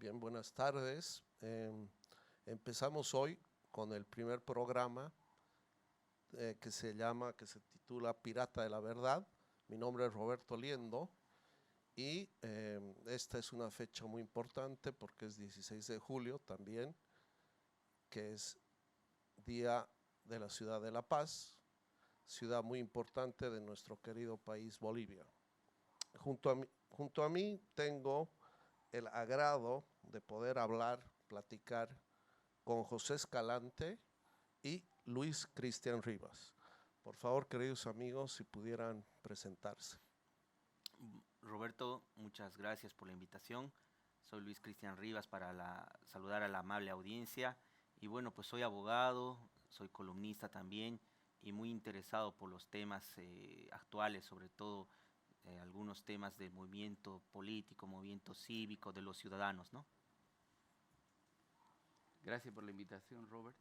Bien, buenas tardes. Empezamos hoy con el primer programa que se titula Pirata de la Verdad. Mi nombre es Roberto Liendo y esta es una fecha muy importante porque es 16 de julio también, que es Día de la Ciudad de La Paz, ciudad muy importante de nuestro querido país Bolivia. Junto a mí tengo el agrado de poder platicar con José Escalante y Luis Cristian Rivas. Por favor, queridos amigos, si pudieran presentarse. Roberto, muchas gracias por la invitación. Soy Luis Cristian Rivas para saludar a la amable audiencia. Y bueno, pues soy abogado, soy columnista también y muy interesado por los temas actuales, sobre todo algunos temas del movimiento político, movimiento cívico de los ciudadanos, ¿no? Gracias por la invitación, Robert.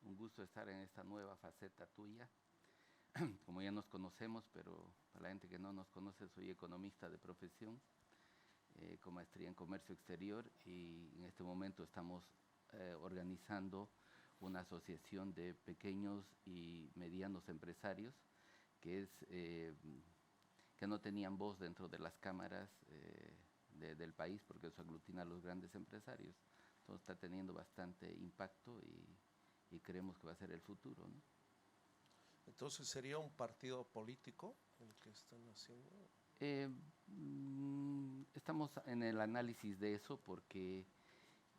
Un gusto estar en esta nueva faceta tuya. Como ya nos conocemos, pero para la gente que no nos conoce, soy economista de profesión, con maestría en comercio exterior, y en este momento estamos organizando una asociación de pequeños y medianos empresarios que no tenían voz dentro de las cámaras del país, porque eso aglutina a los grandes empresarios. Entonces está teniendo bastante impacto y creemos que va a ser el futuro, ¿no? Entonces, ¿sería un partido político el que están haciendo? Estamos en el análisis de eso porque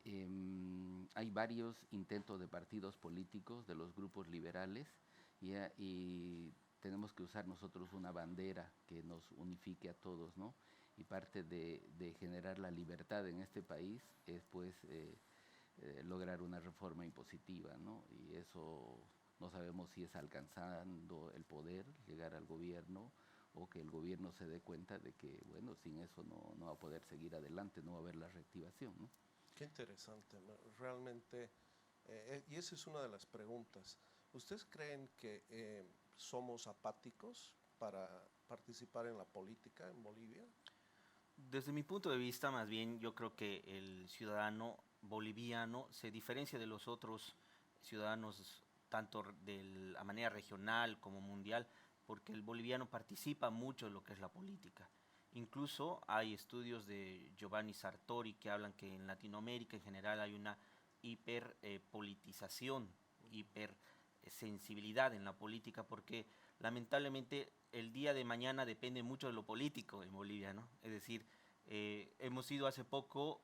hay varios intentos de partidos políticos de los grupos liberales y tenemos que usar nosotros una bandera que nos unifique a todos, ¿no? Y parte de generar la libertad en este país es pues lograr una reforma impositiva, ¿no? Y eso no sabemos si es alcanzando el poder, llegar al gobierno, o que el gobierno se dé cuenta de que, bueno, sin eso no va a poder seguir adelante, no va a haber la reactivación, ¿no? Qué interesante, ¿no? Realmente, y esa es una de las preguntas. ¿Ustedes creen que somos apáticos para participar en la política en Bolivia? Desde mi punto de vista, más bien, yo creo que el ciudadano boliviano se diferencia de los otros ciudadanos, tanto de la manera regional como mundial, porque el boliviano participa mucho en lo que es la política. Incluso hay estudios de Giovanni Sartori que hablan que en Latinoamérica en general hay una hiperpolitización, hipersensibilidad en la política, porque lamentablemente el día de mañana depende mucho de lo político en Bolivia, ¿no? Es decir, hemos sido hace poco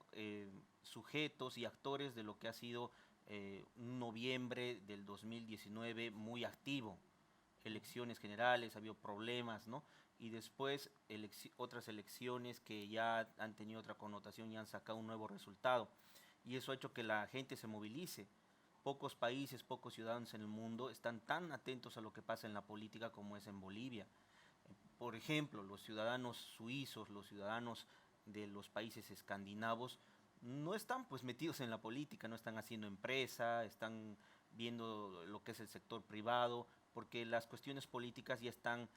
sujetos y actores de lo que ha sido un noviembre del 2019 muy activo. Elecciones generales, ha habido problemas, ¿no? Y después otras elecciones que ya han tenido otra connotación y han sacado un nuevo resultado. Y eso ha hecho que la gente se movilice. Pocos países, pocos ciudadanos en el mundo están tan atentos a lo que pasa en la política como es en Bolivia. Por ejemplo, los ciudadanos suizos, los ciudadanos de los países escandinavos, no están pues metidos en la política, no están haciendo empresa, están viendo lo que es el sector privado, porque las cuestiones políticas ya están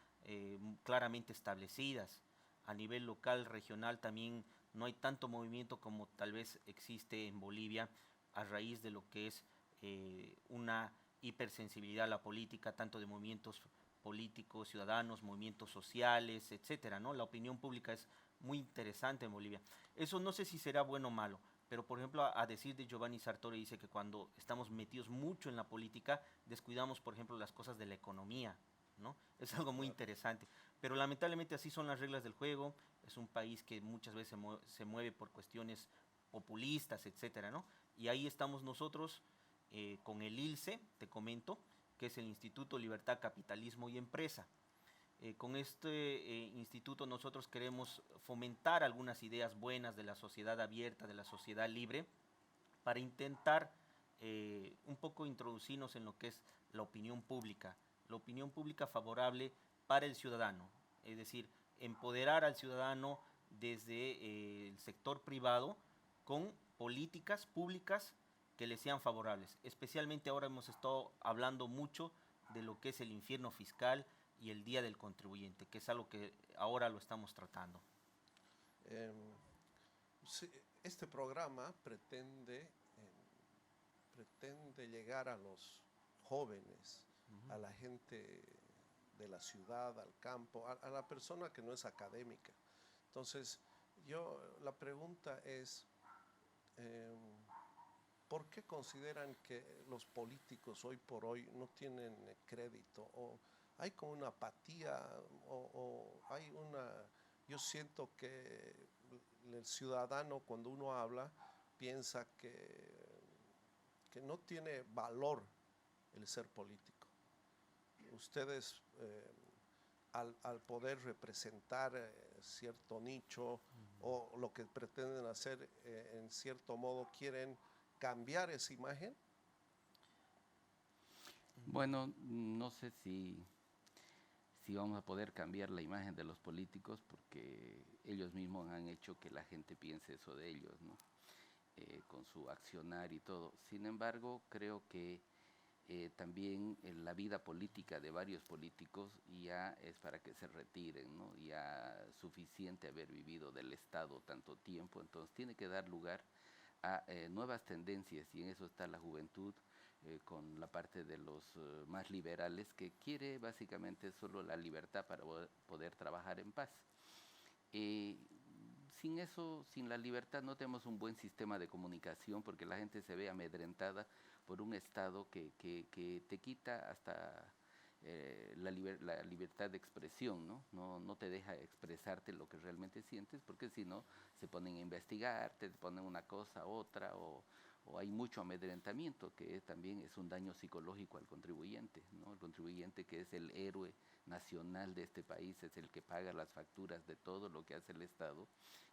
claramente establecidas. A nivel local, regional, también no hay tanto movimiento como tal vez existe en Bolivia a raíz de lo que es una hipersensibilidad a la política, tanto de movimientos políticos, ciudadanos, movimientos sociales, etcétera, ¿no? La opinión pública es muy interesante en Bolivia. Eso no sé si será bueno o malo, pero por ejemplo, a decir de Giovanni Sartori dice que cuando estamos metidos mucho en la política, descuidamos, por ejemplo, las cosas de la economía, ¿no? Es algo muy Claro. interesante. Pero lamentablemente así son las reglas del juego. Es un país que muchas veces se mueve por cuestiones populistas, etcétera, ¿no? Y ahí estamos nosotros con el ILCE, te comento, que es el Instituto Libertad, Capitalismo y Empresa. Con este instituto nosotros queremos fomentar algunas ideas buenas de la sociedad abierta, de la sociedad libre, para intentar un poco introducirnos en lo que es la opinión pública favorable para el ciudadano, es decir, empoderar al ciudadano desde el sector privado con políticas públicas que le sean favorables. Especialmente ahora hemos estado hablando mucho de lo que es el infierno fiscal y el Día del Contribuyente, que es algo que ahora lo estamos tratando. Eh, sí, Este programa pretende llegar a los jóvenes, a la gente de la ciudad, al campo, a la persona que no es académica. Entonces, la pregunta es, ¿por qué consideran que los políticos hoy por hoy no tienen crédito? ¿O hay como una apatía? ¿O hay una... Yo siento que el ciudadano, cuando uno habla, piensa que no tiene valor el ser político. Ustedes, al poder representar cierto nicho o lo que pretenden hacer, en cierto modo, quieren cambiar esa imagen. Bueno, no sé si vamos a poder cambiar la imagen de los políticos porque ellos mismos han hecho que la gente piense eso de ellos, ¿no? Con su accionar y todo. Sin embargo, creo que también la vida política de varios políticos ya es para que se retiren, ¿no? Ya suficiente haber vivido del Estado tanto tiempo, entonces tiene que dar lugar a nuevas tendencias y en eso está la juventud con la parte de los más liberales que quiere básicamente solo la libertad para poder trabajar en paz. Sin eso, sin la libertad, no tenemos un buen sistema de comunicación porque la gente se ve amedrentada por un Estado que te quita hasta la libertad de expresión, ¿no? No te deja expresarte lo que realmente sientes porque si no se ponen a investigar, te ponen una cosa, otra, o hay mucho amedrentamiento que también es un daño psicológico al contribuyente, ¿no? El contribuyente que es el héroe nacional de este país, es el que paga las facturas de todo lo que hace el Estado,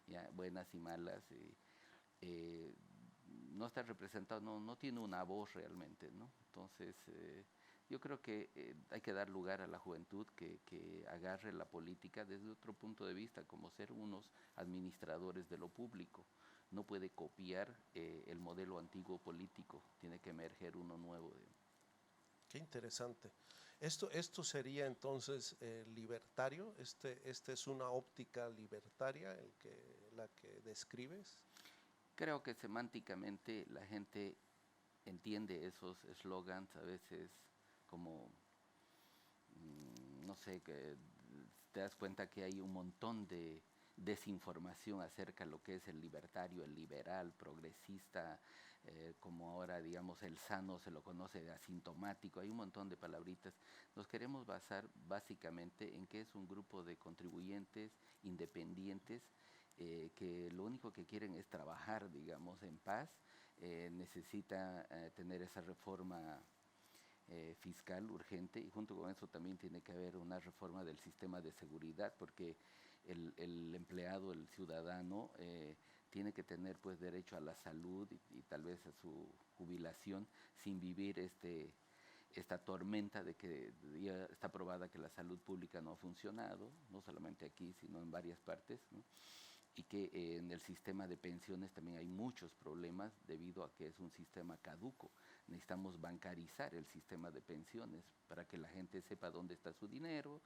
ya, buenas y malas, no está representado, no tiene una voz realmente, ¿no? Entonces, yo creo que hay que dar lugar a la juventud que agarre la política desde otro punto de vista, como ser unos administradores de lo público. No puede copiar el modelo antiguo político, tiene que emerger uno nuevo. Qué interesante. Esto sería entonces libertario. Este es una óptica libertaria la que describes. Creo que semánticamente la gente entiende esos eslogans a veces como, no sé, que te das cuenta que hay un montón de desinformación acerca de lo que es el libertario, el liberal, progresista, como ahora digamos el sano se lo conoce de asintomático, hay un montón de palabritas. Nos queremos basar básicamente en que es un grupo de contribuyentes independientes que lo único que quieren es trabajar, digamos, en paz, necesita tener esa reforma fiscal urgente y junto con eso también tiene que haber una reforma del sistema de seguridad porque el empleado, el ciudadano, tiene que tener pues derecho a la salud y tal vez a su jubilación sin vivir esta tormenta de que ya está probada que la salud pública no ha funcionado, no solamente aquí, sino en varias partes, ¿no? Y que en el sistema de pensiones también hay muchos problemas debido a que es un sistema caduco. Necesitamos bancarizar el sistema de pensiones para que la gente sepa dónde está su dinero,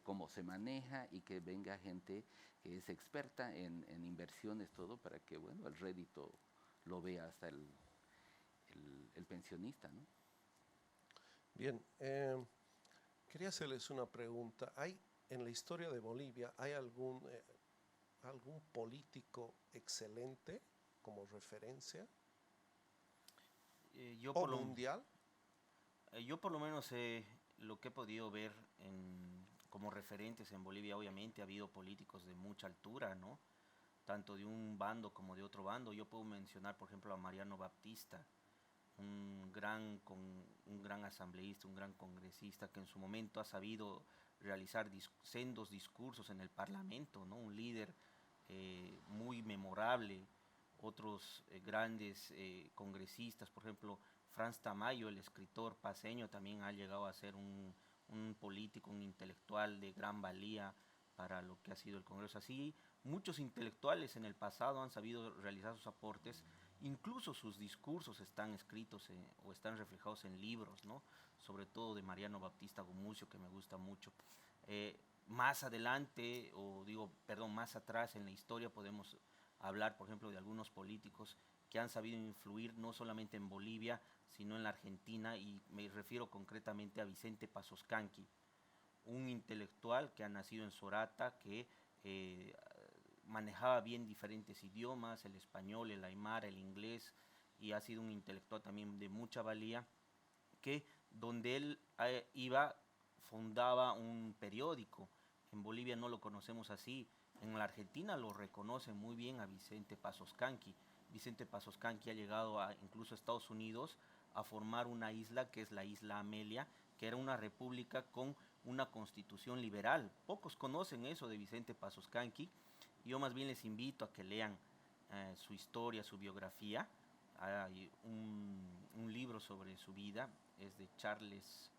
cómo se maneja y que venga gente que es experta en inversiones, todo para que bueno, el rédito lo vea hasta el pensionista, ¿no? Bien, quería hacerles una pregunta. En la historia de Bolivia, ¿hay algún político excelente como referencia? Yo, ¿O por mundial? yo por lo menos lo que he podido ver como referentes en Bolivia, obviamente ha habido políticos de mucha altura, ¿no? Tanto de un bando como de otro bando. Yo puedo mencionar, por ejemplo, a Mariano Baptista, un gran asambleísta, un gran congresista que en su momento ha sabido realizar sendos discursos en el Parlamento, ¿no? Un líder muy memorable. Otros grandes congresistas, por ejemplo, Franz Tamayo, el escritor paceño, también ha llegado a ser un político, un intelectual de gran valía para lo que ha sido el Congreso. Así, muchos intelectuales en el pasado han sabido realizar sus aportes, incluso sus discursos están escritos o están reflejados en libros, ¿no? Sobre todo de Mariano Baptista Gumucio, que me gusta mucho. Más adelante, más atrás en la historia podemos hablar, por ejemplo, de algunos políticos que han sabido influir no solamente en Bolivia, sino en la Argentina, y me refiero concretamente a Vicente Pasoscanqui, un intelectual que ha nacido en Sorata, que eh, manejaba bien diferentes idiomas, el español, el aymara, el inglés, y ha sido un intelectual también de mucha valía, que donde él iba fundaba un periódico. En Bolivia no lo conocemos así, en la Argentina lo reconocen muy bien a Vicente Pasoscanqui. Vicente Pasoscanqui ha llegado incluso a Estados Unidos a formar una isla que es la isla Amelia, que era una república con una constitución liberal. Pocos conocen eso de Vicente Pasoscanqui. Yo más bien les invito a que lean su historia, su biografía. Hay un libro sobre su vida, es de Charles,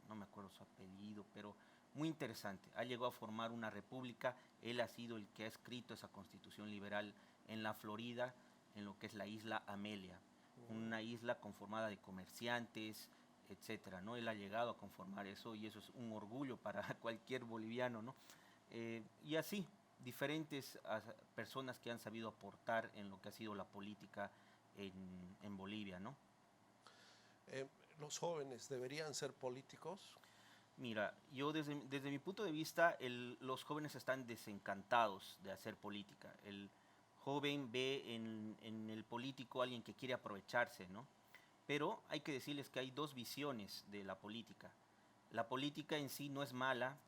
no me acuerdo su apellido, pero muy interesante. Ha llegado a formar una república, él ha sido el que ha escrito esa constitución liberal en la Florida, en lo que es la isla Amelia, una isla conformada de comerciantes, etcétera, ¿no? Él ha llegado a conformar eso y eso es un orgullo para cualquier boliviano, ¿no? Y así, diferentes personas que han sabido aportar en lo que ha sido la política en Bolivia, ¿no? ¿Los jóvenes deberían ser políticos? Mira, yo desde mi punto de vista, los jóvenes están desencantados de hacer política. El joven ve en el político alguien que quiere aprovecharse, ¿no? Pero hay que decirles que hay dos visiones de la política. La política en sí no es mala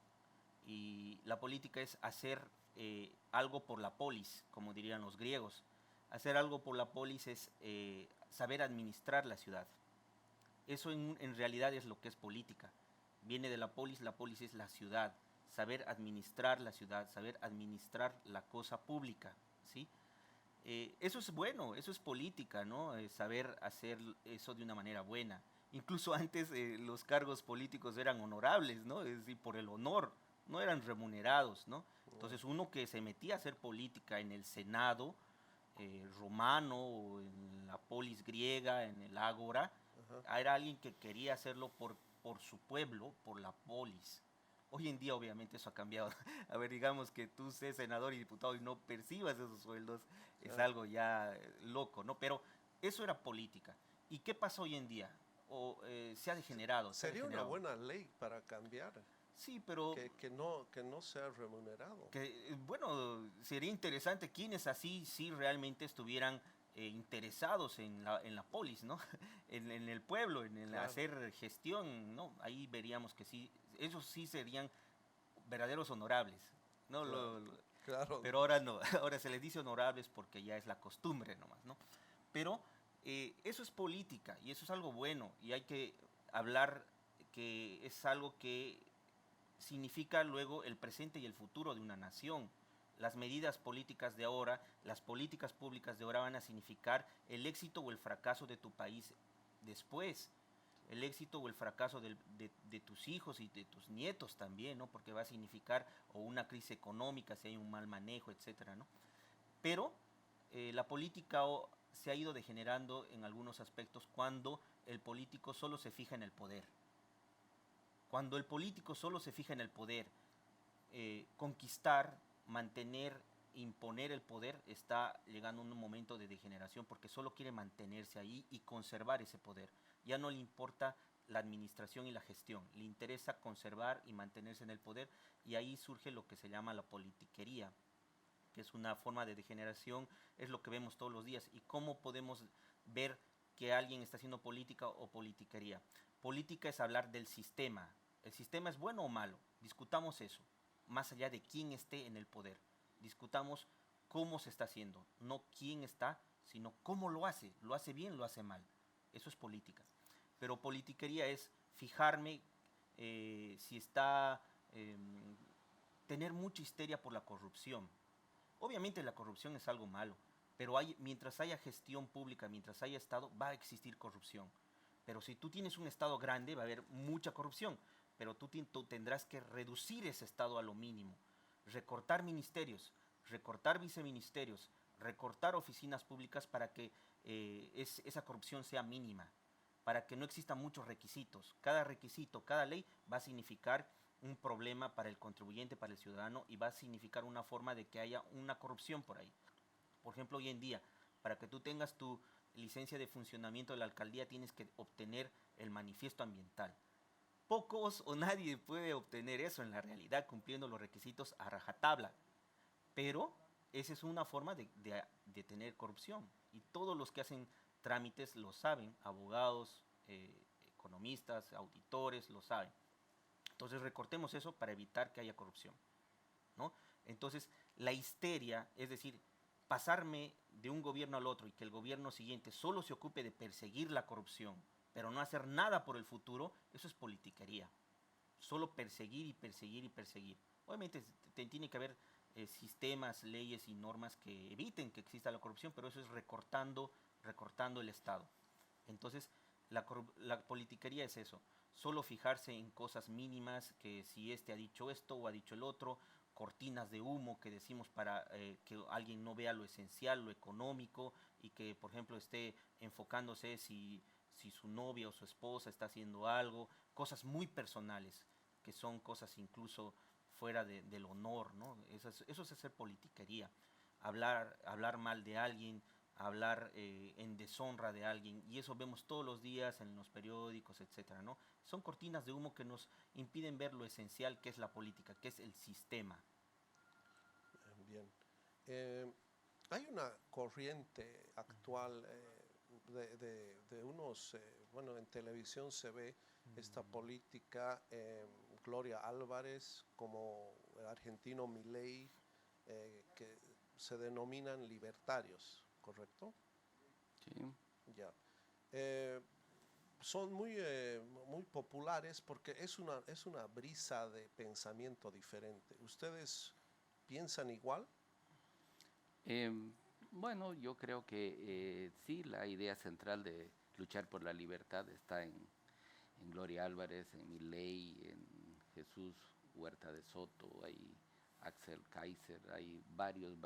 y la política es hacer algo por la polis, como dirían los griegos. Hacer algo por la polis es saber administrar la ciudad. Eso en realidad es lo que es política. Viene de la polis es la ciudad, saber administrar la ciudad, saber administrar la cosa pública, ¿sí? Eso es bueno, eso es política, ¿no? Saber hacer eso de una manera buena. Incluso antes los cargos políticos eran honorables, ¿no? Es decir, por el honor, no eran remunerados, ¿no? Entonces uno que se metía a hacer política en el Senado romano, o en la polis griega, en el ágora, era alguien que quería hacerlo por su pueblo, por la polis. Hoy en día obviamente eso ha cambiado. A ver, digamos que tú seas senador y diputado y no percibas esos sueldos, es algo ya loco, ¿no? Pero eso era política. ¿Y qué pasa hoy en día? Se ha degenerado. Sería una buena ley para cambiar. Sí, pero... Que no sea remunerado. Bueno, sería interesante quienes así sí realmente estuvieran interesados en la polis, ¿no? en el pueblo, en Claro. hacer gestión, ¿no? Ahí veríamos que sí, esos sí serían verdaderos honorables, ¿no? Claro, claro. Pero ahora no, ahora se les dice honorables porque ya es la costumbre nomás, ¿no? Pero eso es política y eso es algo bueno y hay que hablar que es algo que significa luego el presente y el futuro de una nación. Las medidas políticas de ahora, las políticas públicas de ahora van a significar el éxito o el fracaso de tu país después, el éxito o el fracaso de tus hijos y de tus nietos también, ¿no? Porque va a significar o una crisis económica si hay un mal manejo, etcétera, ¿no? Pero la política se ha ido degenerando en algunos aspectos cuando el político solo se fija en el poder. Cuando el político solo se fija en el poder, conquistar, mantener, imponer el poder, está llegando a un momento de degeneración porque solo quiere mantenerse ahí y conservar ese poder. Ya no le importa la administración y la gestión, le interesa conservar y mantenerse en el poder y ahí surge lo que se llama la politiquería, que es una forma de degeneración, es lo que vemos todos los días. ¿Y cómo podemos ver que alguien está haciendo política o politiquería? Política es hablar del sistema. ¿El sistema es bueno o malo? Discutamos eso, más allá de quién esté en el poder. Discutamos cómo se está haciendo, no quién está, sino cómo lo hace. ¿Lo hace bien, lo hace mal? Eso es política. Pero politiquería es fijarme si está... tener mucha histeria por la corrupción. Obviamente la corrupción es algo malo, pero mientras haya gestión pública, mientras haya Estado, va a existir corrupción. Pero si tú tienes un Estado grande, va a haber mucha corrupción, pero tú tendrás que reducir ese Estado a lo mínimo, recortar ministerios, recortar viceministerios, recortar oficinas públicas para que esa corrupción sea mínima, para que no existan muchos requisitos. Cada requisito, cada ley va a significar un problema para el contribuyente, para el ciudadano, y va a significar una forma de que haya una corrupción por ahí. Por ejemplo, hoy en día, para que tú tengas tu licencia de funcionamiento de la alcaldía, tienes que obtener el manifiesto ambiental. Pocos o nadie puede obtener eso en la realidad cumpliendo los requisitos a rajatabla, pero esa es una forma de tener corrupción y todos los que hacen trámites lo saben, abogados, economistas, auditores, lo saben. Entonces recortemos eso para evitar que haya corrupción, ¿no? Entonces la histeria, es decir, pasarme de un gobierno al otro y que el gobierno siguiente solo se ocupe de perseguir la corrupción, pero no hacer nada por el futuro, eso es politiquería. Solo perseguir y perseguir y perseguir. Obviamente tiene que haber sistemas, leyes y normas que eviten que exista la corrupción, pero eso es recortando el Estado. Entonces, la politiquería es eso, solo fijarse en cosas mínimas, que si este ha dicho esto o ha dicho el otro, cortinas de humo que decimos para que alguien no vea lo esencial, lo económico, y que, por ejemplo, esté enfocándose si su novia o su esposa está haciendo algo, cosas muy personales, que son cosas incluso fuera del honor, ¿no? Eso es hacer politiquería, hablar mal de alguien, hablar en deshonra de alguien, y eso vemos todos los días en los periódicos, etcétera, ¿no? Son cortinas de humo que nos impiden ver lo esencial que es la política, que es el sistema. Bien. Eh, Hay una corriente actual de unos, bueno, en televisión se ve esta política, Gloria Álvarez, como el argentino Milei, que se denominan libertarios, ¿correcto? Sí. Ya. Eh, Son muy populares porque es una brisa de pensamiento diferente. ¿Ustedes piensan igual? Em, bueno, yo creo que sí, la idea central de luchar por la libertad está en Gloria Álvarez, en Milei, en Jesús Huerta de Soto, hay Axel Kaiser, hay varios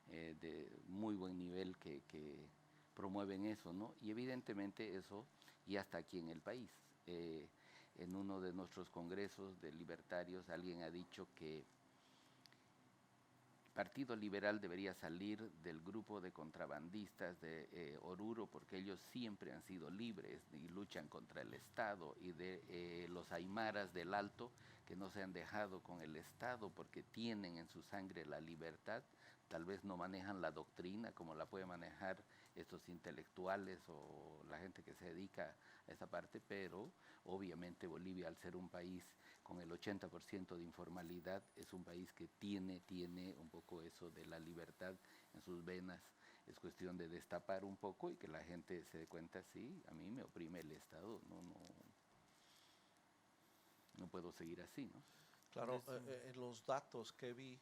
de muy buen nivel que promueven eso, ¿no? Y evidentemente eso ya está aquí en el país. En uno de nuestros congresos de libertarios alguien ha dicho que Partido Liberal debería salir del grupo de contrabandistas de Oruro porque ellos siempre han sido libres y luchan contra el Estado, y de los aymaras del Alto que no se han dejado con el Estado porque tienen en su sangre la libertad. Tal vez no manejan la doctrina como la puede manejar estos intelectuales o la gente que se dedica a esa parte, pero obviamente Bolivia, al ser un país con el 80% de informalidad, es un país que tiene un poco eso de la libertad en sus venas. Es cuestión de destapar un poco y que la gente se dé cuenta, sí, a mí me oprime el Estado, no puedo seguir así, ¿no? Claro, en los datos que vi,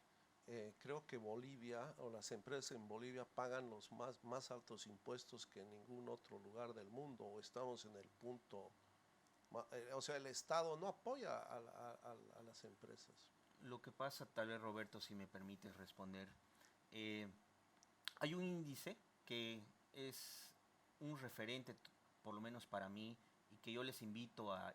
creo que Bolivia o las empresas en Bolivia pagan los más altos impuestos que en ningún otro lugar del mundo, o estamos en el punto, o sea, el Estado no apoya a las empresas. Lo que pasa, tal vez Roberto, si me permites responder, eh, hay un índice que es un referente, por lo menos para mí, y que yo les invito a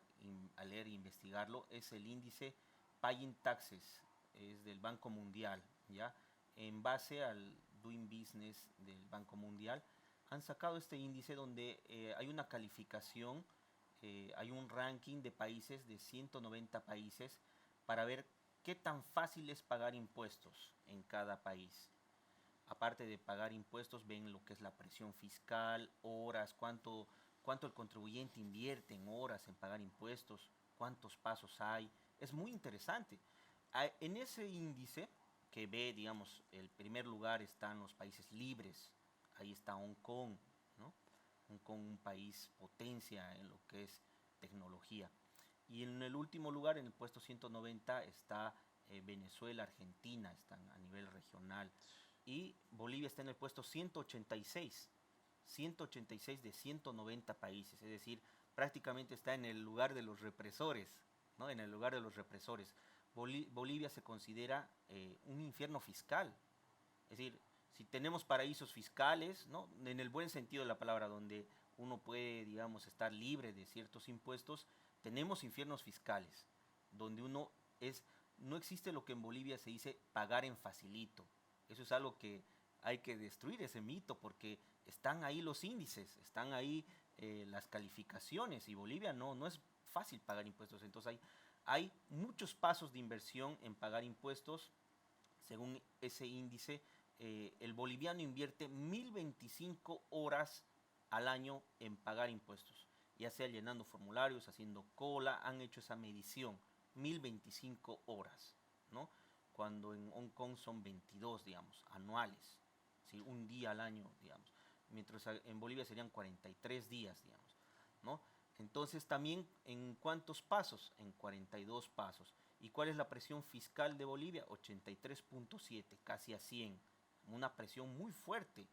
leer e investigarlo, es el índice Paying Taxes, es del Banco Mundial, ¿ya? En base al Doing Business del Banco Mundial, han sacado este índice donde hay una calificación, hay un ranking de países, de 190 países, para ver qué tan fácil es pagar impuestos en cada país. Aparte de pagar impuestos, ven lo que es la presión fiscal, horas, cuánto el contribuyente invierte en horas en pagar impuestos, cuántos pasos hay. Es muy interesante. En ese índice que ve, digamos, el primer lugar están los países libres. Ahí está Hong Kong, ¿no? Hong Kong, un país potencia en lo que es tecnología. Y en el último lugar, en el puesto 190, está Venezuela, Argentina, están a nivel regional. Y Bolivia está en el puesto 186, 186 de 190 países, es decir, prácticamente está en el lugar de los represores, ¿no? En el lugar de los represores. Bolivia se considera un infierno fiscal, es decir, si tenemos paraísos fiscales, ¿no? En el buen sentido de la palabra, donde uno puede, digamos, estar libre de ciertos impuestos, tenemos infiernos fiscales, donde no existe lo que en Bolivia se dice pagar en facilito. Eso es algo que hay que destruir ese mito porque están ahí los índices, están ahí las calificaciones y Bolivia no es fácil pagar impuestos. Entonces hay muchos pasos de inversión en pagar impuestos. Según ese índice, el boliviano invierte 1025 horas al año en pagar impuestos, ya sea llenando formularios, haciendo cola, han hecho esa medición, 1025 horas, ¿no? Cuando en Hong Kong son 22, digamos, anuales, ¿sí? Un día al año, digamos, mientras en Bolivia serían 43 días, digamos, ¿no? Entonces también en cuántos pasos, en 42 pasos. ¿Y cuál es la presión fiscal de Bolivia? 83.7, casi a 100, una presión muy fuerte,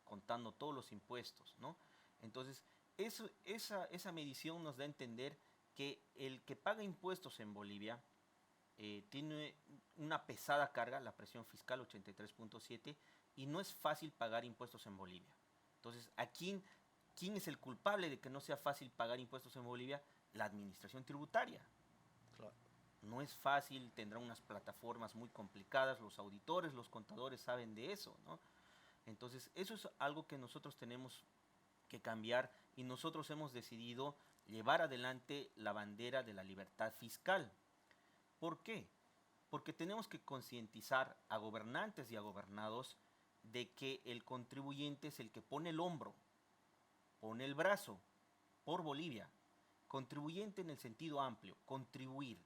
contando todos los impuestos, ¿no? Entonces, esa medición nos da a entender que el que paga impuestos en Bolivia tiene una pesada carga, la presión fiscal 83.7, y no es fácil pagar impuestos en Bolivia. Entonces, ¿quién es el culpable de que no sea fácil pagar impuestos en Bolivia? La administración tributaria. Claro. No es fácil, tendrá unas plataformas muy complicadas, los auditores, los contadores saben de eso, ¿no? Entonces, eso es algo que nosotros tenemos que cambiar y nosotros hemos decidido llevar adelante la bandera de la libertad fiscal. ¿Por qué? Porque tenemos que concientizar a gobernantes y a gobernados de que el contribuyente es el que pone el hombro, pone el brazo por Bolivia. Contribuyente en el sentido amplio, contribuir.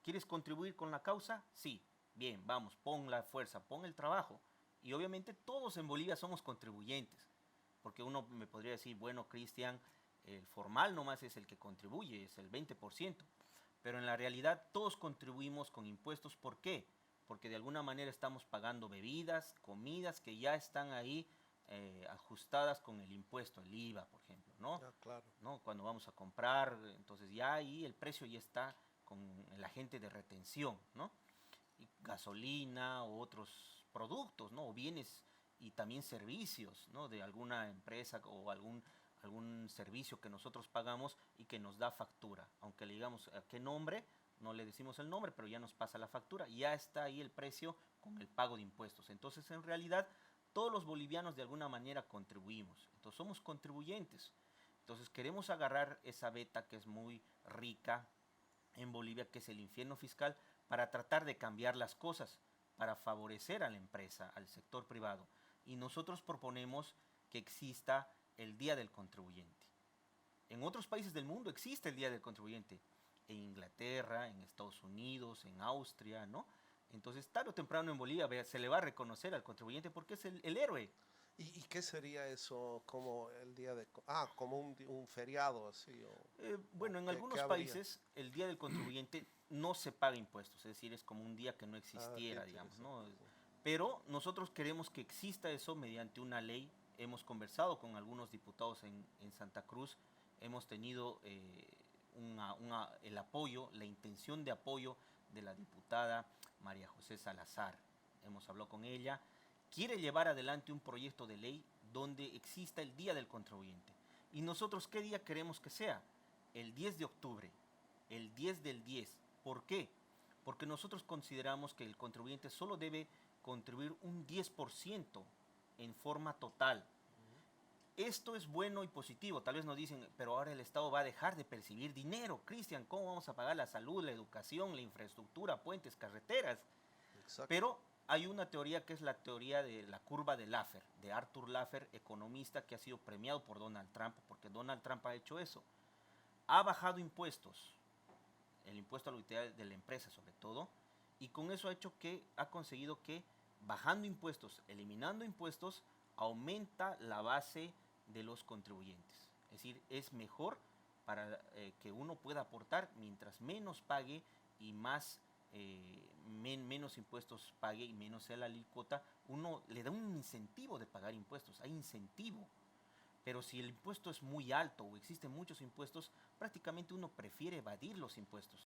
¿Quieres contribuir con la causa? Sí. Bien, vamos, pon la fuerza, pon el trabajo. Y obviamente todos en Bolivia somos contribuyentes. Porque uno me podría decir, bueno, Cristian, el formal nomás es el que contribuye, es el 20%. Pero en la realidad todos contribuimos con impuestos. ¿Por qué? Porque de alguna manera estamos pagando bebidas, comidas que ya están ahí ajustadas con el impuesto, el IVA, por ejemplo, ¿no? Ah, claro. ¿No? Cuando vamos a comprar, entonces ya ahí el precio ya está con el agente de retención, ¿no? Y gasolina o otros productos, ¿no? O bienes y también servicios, ¿no? De alguna empresa o algún servicio que nosotros pagamos y que nos da factura. Aunque le digamos a qué nombre, no le decimos el nombre, pero ya nos pasa la factura. Ya está ahí el precio con el pago de impuestos. Entonces, en realidad, todos los bolivianos de alguna manera contribuimos. Entonces, somos contribuyentes. Entonces, queremos agarrar esa beta que es muy rica en Bolivia, que es el infierno fiscal, para tratar de cambiar las cosas, para favorecer a la empresa, al sector privado. Y nosotros proponemos que exista el Día del Contribuyente. En otros países del mundo existe el Día del Contribuyente. En Inglaterra, en Estados Unidos, en Austria, ¿no? Entonces, tarde o temprano en Bolivia se le va a reconocer al contribuyente porque es el héroe. ¿Y qué sería eso como el día de... como un feriado así? Bueno, en algunos países el Día del Contribuyente no se paga impuestos, es decir, es como un día que no existiera, digamos, ¿no? Pero nosotros queremos que exista eso mediante una ley. Hemos conversado con algunos diputados en Santa Cruz, hemos tenido el apoyo, la intención de apoyo de la diputada María José Salazar. Hemos hablado con ella. Quiere llevar adelante un proyecto de ley donde exista el Día del Contribuyente. ¿Y nosotros qué día queremos que sea? El 10 de octubre, el 10 del 10. ¿Por qué? Porque nosotros consideramos que el contribuyente solo debe contribuir un 10% en forma total. Esto es bueno y positivo. Tal vez nos dicen, pero ahora el Estado va a dejar de percibir dinero. Cristian, ¿cómo vamos a pagar la salud, la educación, la infraestructura, puentes, carreteras? Exacto. Pero hay una teoría que es la teoría de la curva de Laffer, de Arthur Laffer, economista que ha sido premiado por Donald Trump, porque Donald Trump ha hecho eso. Ha bajado impuestos, el impuesto a la utilidad de la empresa sobre todo, y con eso ha conseguido que bajando impuestos, eliminando impuestos, aumenta la base de los contribuyentes. Es decir, es mejor para que uno pueda aportar mientras menos pague y más menos impuestos pague y menos sea la alícuota, uno le da un incentivo de pagar impuestos, hay incentivo. Pero si el impuesto es muy alto o existen muchos impuestos, prácticamente uno prefiere evadir los impuestos.